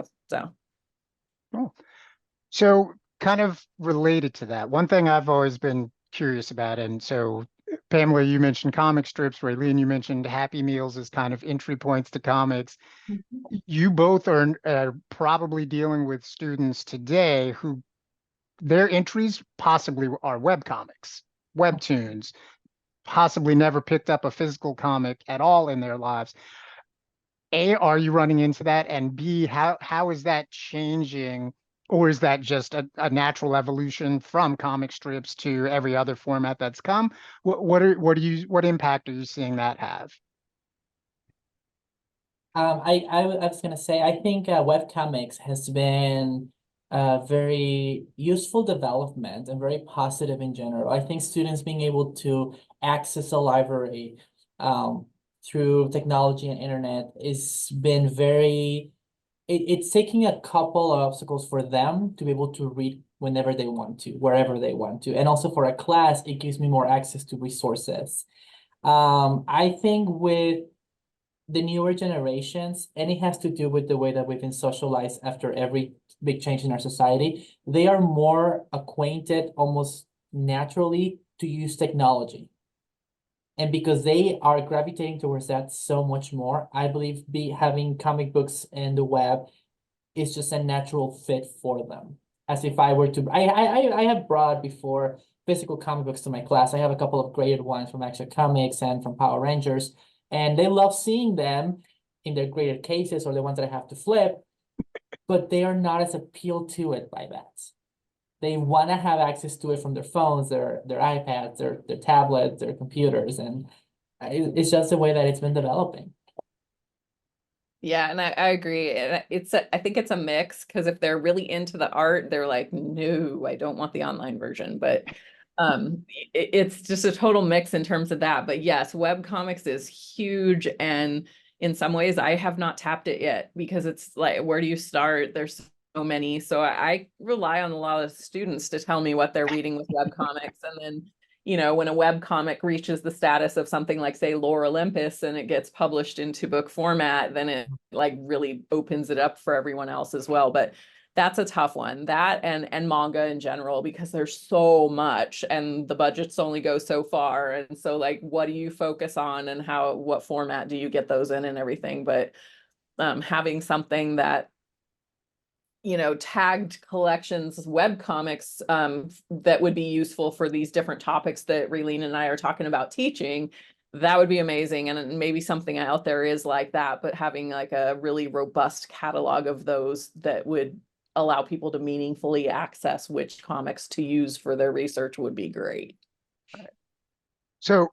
So kind of related to that, one thing I've always been curious about, and so Pamela, you mentioned comic strips. Raylene, you mentioned Happy Meals as kind of entry points to comics. You both are probably dealing with students today who their entries possibly are web comics, webtoons, possibly never picked up a physical comic at all in their lives. A, are you running into that? And B, how is that changing or is that just a natural evolution from comic strips to every other format that's come? What impact are you seeing that have? I was gonna say, I think webcomics has been a very useful development and very positive in general. I think students being able to access a library through technology and internet is been very, it's taking a couple of obstacles for them to be able to read whenever they want to, wherever they want to. And also for a class, it gives me more access to resources. I think with the newer generations, and it has to do with the way that we've been socialized after every big change in our society, they are more acquainted almost naturally to use technology. And because they are gravitating towards that so much more, I believe having comic books and the web is just a natural fit for them. As if I were to, I have brought before physical comic books to my class. I have a couple of graded ones from Action Comics and from Power Rangers, and they love seeing them in their graded cases or the ones that I have to flip, but they are not as appealed to it by that. They want to have access to it from their phones, their iPads, their tablets, their computers, and it's just the way that it's been developing. Yeah, and I agree. And I think it's a mix, because if they're really into the art, they're like, no, I don't want the online version. But it's just a total mix in terms of that. But yes, web comics is huge, and in some ways I have not tapped it yet, because it's like, where do you start? There's so many. So I rely on a lot of students to tell me what they're reading with web comics, and then when a web comic reaches the status of something like, say, Lore Olympus, and it gets published into book format, then it like really opens it up for everyone else as well. But that's a tough one. That and manga in general, because there's so much and the budgets only go so far. And so like, what do you focus on, and what format do you get those in and everything? But having something that tagged collections, web comics that would be useful for these different topics that Raylene and I are talking about teaching, that would be amazing. And maybe something out there is like that, but having like a really robust catalog of those that would allow people to meaningfully access which comics to use for their research would be great. So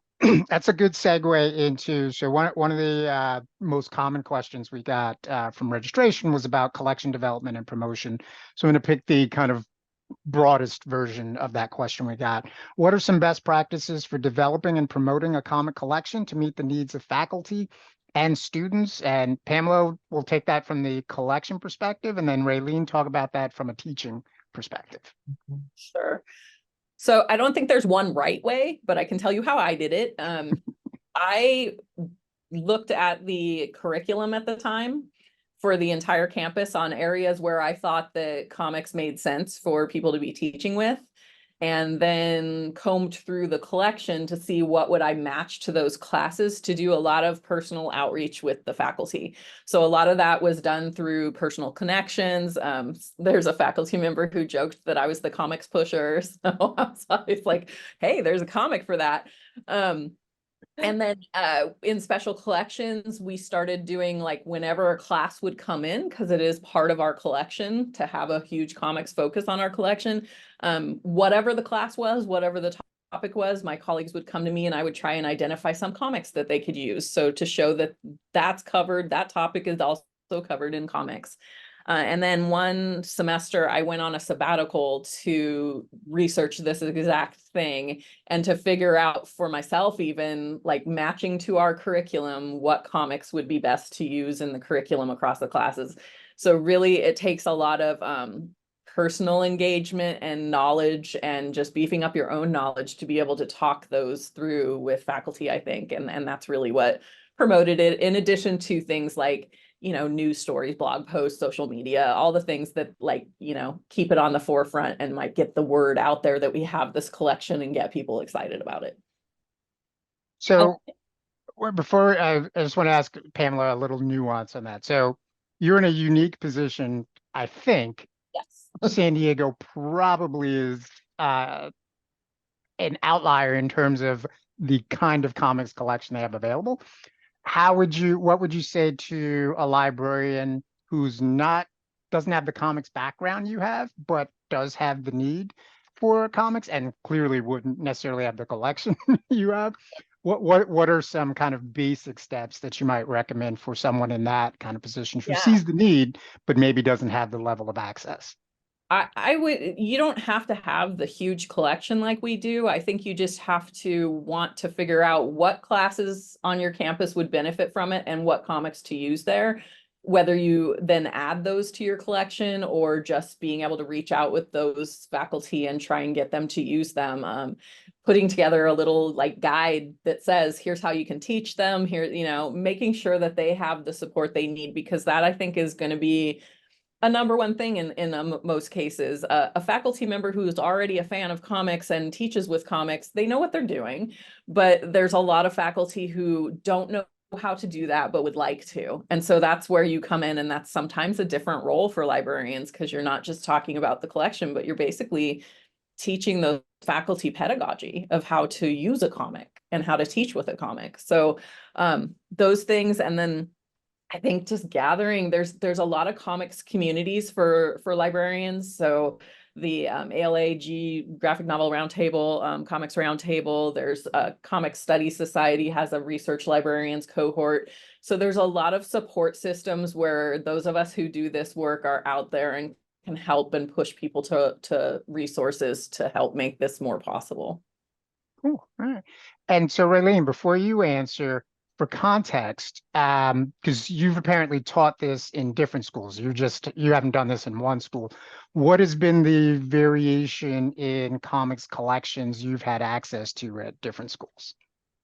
that's a good segue into, so one of the most common questions we got from registration was about collection development and promotion. So I'm going to pick the kind of broadest version of that question we got. What are some best practices for developing and promoting a comic collection to meet the needs of faculty and students? And Pamela will take that from the collection perspective, and then Raylene talk about that from a teaching perspective. Sure. So I don't think there's one right way, but I can tell you how I did it. I looked at the curriculum at the time for the entire campus on areas where I thought that comics made sense for people to be teaching with, and then combed through the collection to see what would I match to those classes to do a lot of personal outreach with the faculty. So a lot of that was done through personal connections. There's a faculty member who joked that I was the comics pusher. So I was always like, hey, there's a comic for that. And then in special collections, we started doing like whenever a class would come in, because it is part of our collection to have a huge comics focus on our collection. Whatever the class was, whatever the topic was, my colleagues would come to me and I would try and identify some comics that they could use. So to show that that's covered, that topic is also covered in comics. And then one semester I went on a sabbatical to research this exact thing and to figure out for myself, even like matching to our curriculum, what comics would be best to use in the curriculum across the classes. So really it takes a lot of personal engagement and knowledge and just beefing up your own knowledge to be able to talk those through with faculty, I think. And that's really what promoted it, in addition to things like news stories, blog posts, social media, all the things that keep it on the forefront and might get the word out there that we have this collection and get people excited about it. So before I just want to ask Pamela a little nuance on that. So you're in a unique position, I think. Yes. San Diego probably is an outlier in terms of the kind of comics collection they have available. What would you say to a librarian who's not doesn't have the comics background you have, but does have the need for comics and clearly wouldn't necessarily have the collection you have. What are some kind of basic steps that you might recommend for someone in that kind of position who Yeah. sees the need, but maybe doesn't have the level of access? I would, you don't have to have the huge collection like we do. I think you just have to want to figure out what classes on your campus would benefit from it and what comics to use there. Whether you then add those to your collection or just being able to reach out with those faculty and try and get them to use them. Putting together a little like guide that says, here's how you can teach them here, you know, making sure that they have the support they need, because that I think is going to be a number one thing in most cases. A faculty member who's already a fan of comics and teaches with comics, they know what they're doing, but there's a lot of faculty who don't know how to do that but would like to. And so that's where you come in, and that's sometimes a different role for librarians, because you're not just talking about the collection, but you're basically teaching the faculty pedagogy of how to use a comic and how to teach with a comic. So those things. And then I think just gathering, there's a lot of comics communities for librarians. So the ALAG Graphic Novel Roundtable, Comics Roundtable, there's a Comic Study Society has a research librarians cohort. So there's a lot of support systems where those of us who do this work are out there and can help and push people to resources to help make this more possible. Cool. All right. And so, Raylene, before you answer, for context, because you've apparently taught this in different schools, you haven't done this in one school. What has been the variation in comics collections you've had access to at different schools?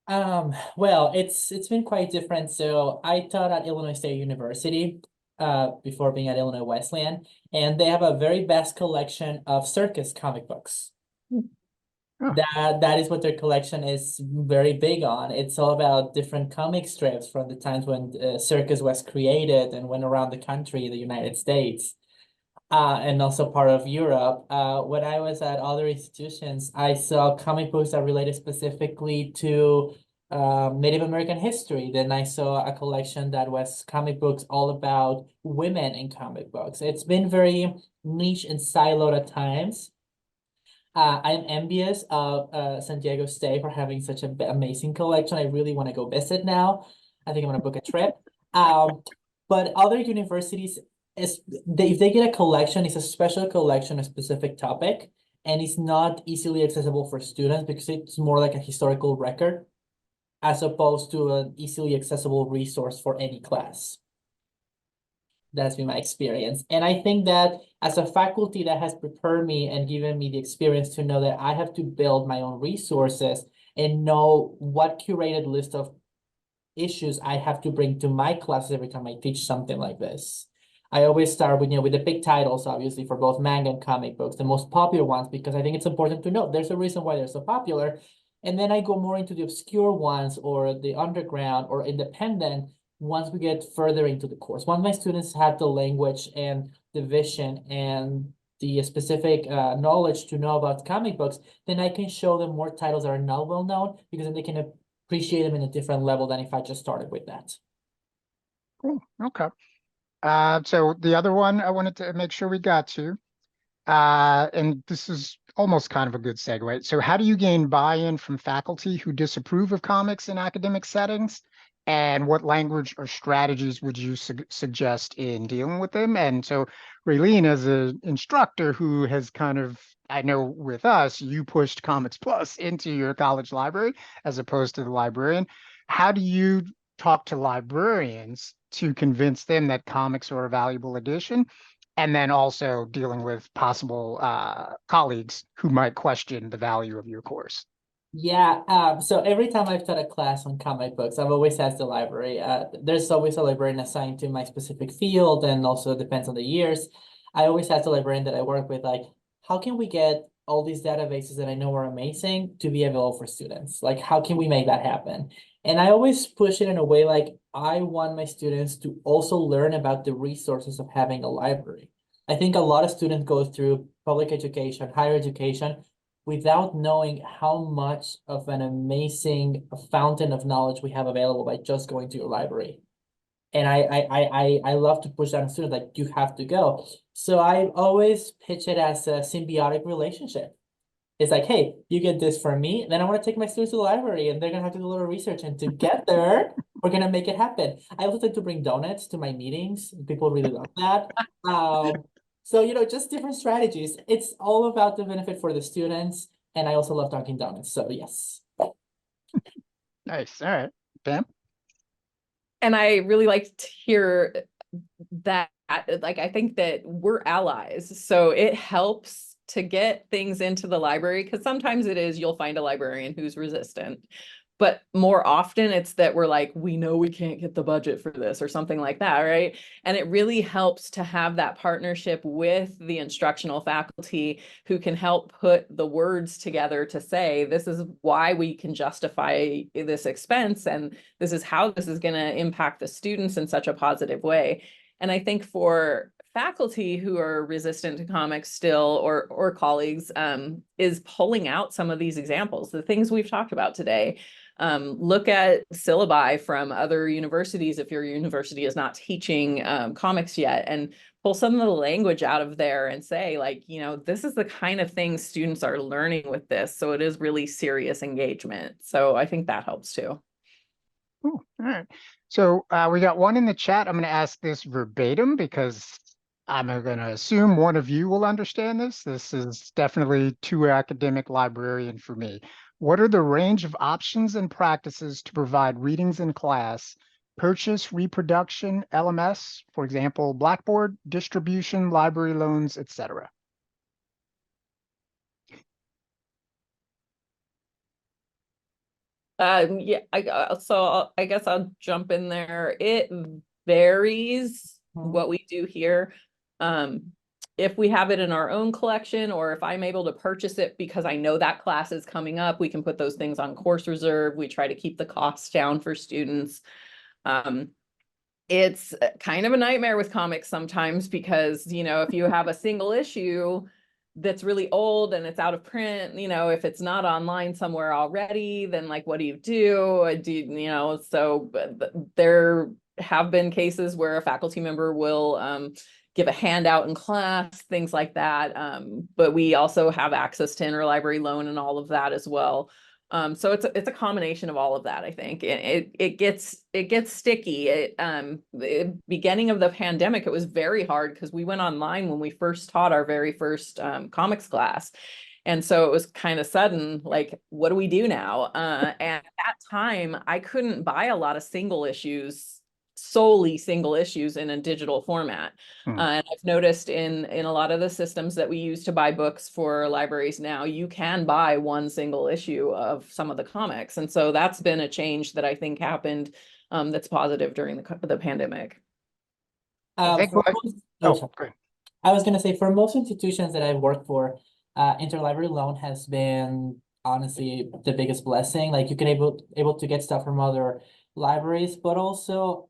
Well, it's been quite different. So I taught at Illinois State University, before being at Illinois Wesleyan, and they have a very vast collection of circus comic books. Oh. That is what their collection is very big on. It's all about different comic strips from the times when circus was created and went around the country, the United States, and also part of Europe. When I was at other institutions, I saw comic books that related specifically to Native American history. Then I saw a collection that was comic books all about women in comic books. It's been very niche and siloed at times. I'm envious of San Diego State for having such an amazing collection. I really want to go visit now. I think I'm gonna book a trip. But other universities, if they get a collection, it's a special collection, a specific topic, and it's not easily accessible for students because it's more like a historical record as opposed to an easily accessible resource for any class. That's been my experience. And I think that as a faculty that has prepared me and given me the experience to know that I have to build my own resources and know what curated list of issues I have to bring to my classes every time I teach something like this. I always start with, with the big titles, obviously, for both manga and comic books, the most popular ones, because I think it's important to note there's a reason why they're so popular. And then I go more into the obscure ones or the underground or independent once we get further into the course. Once my students have the language and the vision and the specific knowledge to know about comic books, then I can show them more titles that are not well known, because then they can appreciate them in a different level than if I just started with that. Cool. Okay. So the other one I wanted to make sure we got to, and this is almost kind of a good segue. So how do you gain buy-in from faculty who disapprove of comics in academic settings? And what language or strategies would you suggest in dealing with them? And so Raylene, as an instructor who has kind of, I know with us, you pushed Comics Plus into your college library as opposed to the librarian. How do you talk to librarians to convince them that comics are a valuable addition? And then also dealing with possible colleagues who might question the value of your course. Yeah, so every time I've taught a class on comic books, I've always asked the library. There's always a librarian assigned to my specific field, and also depends on the years. I always ask the librarian that I work with, like, how can we get all these databases that I know are amazing to be available for students? Like, how can we make that happen? And I always push it in a way like I want my students to also learn about the resources of having a library. I think a lot of students go through public education, higher education, without knowing how much of an amazing fountain of knowledge we have available by just going to your library. And I love to push that on students, like, you have to go. So I always pitch it as a symbiotic relationship. It's like, hey, you get this from me, then I want to take my students to the library and they're gonna have to do a little research, and together we're gonna make it happen. I also like to bring donuts to my meetings. People really love that. So just different strategies. It's all about the benefit for the students, and I also love Dunkin' Donuts. So yes. Nice. All right. Pam? And I really like to hear that, like, I think that we're allies. So it helps to get things into the library, because sometimes it is, you'll find a librarian who's resistant. But more often it's that we're like, we know we can't get the budget for this or something like that, right? And it really helps to have that partnership with the instructional faculty who can help put the words together to say, this is why we can justify this expense, and this is how this is going to impact the students in such a positive way. And I think for faculty who are resistant to comics still, or colleagues, is pulling out some of these examples, the things we've talked about today. Look at syllabi from other universities if your university is not teaching comics yet, and pull some of the language out of there and say, like, this is the kind of thing students are learning with this. So it is really serious engagement. So I think that helps too. Ooh, all right. So we got one in the chat. I'm going to ask this verbatim because I'm going to assume one of you will understand this. This is definitely too academic librarian for me. What are the range of options and practices to provide readings in class, purchase, reproduction, LMS, for example, Blackboard, distribution, library loans, etc.? Yeah, I guess I'll jump in there. It varies what we do here. If we have it in our own collection, or if I'm able to purchase it because I know that class is coming up, we can put those things on course reserve. We try to keep the costs down for students. It's kind of a nightmare with comics sometimes, because, if you have a single issue that's really old and it's out of print, if it's not online somewhere already, then like, what do you do? So there have been cases where a faculty member will give a handout in class, things like that. But we also have access to interlibrary loan and all of that as well. So it's a combination of all of that. I think it gets sticky. The beginning of the pandemic, it was very hard because we went online when we first taught our very first comics class. And so it was kind of sudden, like, what do we do now? And at that time, I couldn't buy a lot of solely single issues in a digital format. And I've noticed in a lot of the systems that we use to buy books for libraries now, you can buy one single issue of some of the comics. And so that's been a change that I think happened, that's positive during the pandemic. I think For what, most, oh, great. I was gonna say, for most institutions that I've worked for, interlibrary loan has been honestly the biggest blessing. Like, you can able to get stuff from other libraries, but also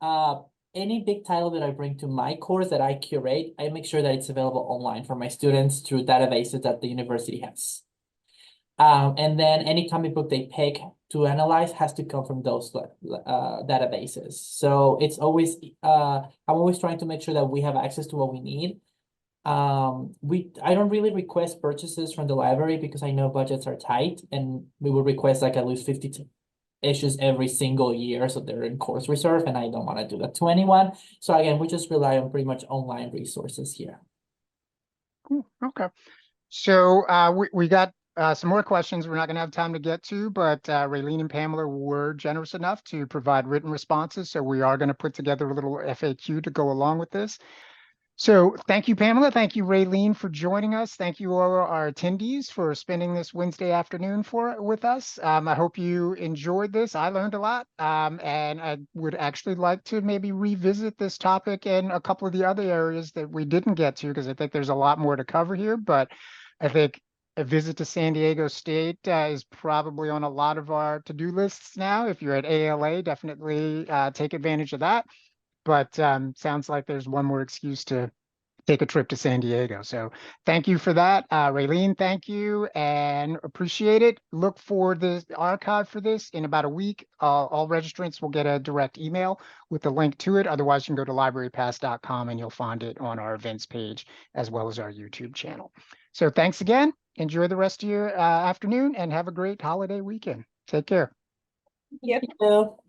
any big title that I bring to my course that I curate, I make sure that it's available online for my students through databases that the university has. And then any comic book they pick to analyze has to come from those databases. So it's always I'm always trying to make sure that we have access to what we need. I don't really request purchases from the library because I know budgets are tight, and we will request like at least 50 issues every single year, so they're in course reserve, and I don't want to do that to anyone. So again, we just rely on pretty much online resources here. Cool. Okay. So we got some more questions we're not going to have time to get to, but Raylene and Pamela were generous enough to provide written responses. So we are going to put together a little FAQ to go along with this. So thank you, Pamela. Thank you, Raylene, for joining us. Thank you, all our attendees, for spending this Wednesday afternoon with us. I hope you enjoyed this. I learned a lot, and I would actually like to maybe revisit this topic and a couple of the other areas that we didn't get to, because I think there's a lot more to cover here. But I think a visit to San Diego State is probably on a lot of our to-do lists now. If you're at ALA, definitely take advantage of that. But sounds like there's one more excuse to take a trip to San Diego. So thank you for that. Raylene, thank you and appreciate it. Look for the archive for this in about a week. All registrants will get a direct email with the link to it. Otherwise, you can go to librarypass.com and you'll find it on our events page as well as our YouTube channel. So thanks again. Enjoy the rest of your afternoon and have a great holiday weekend. Take care. Yep. Thank you.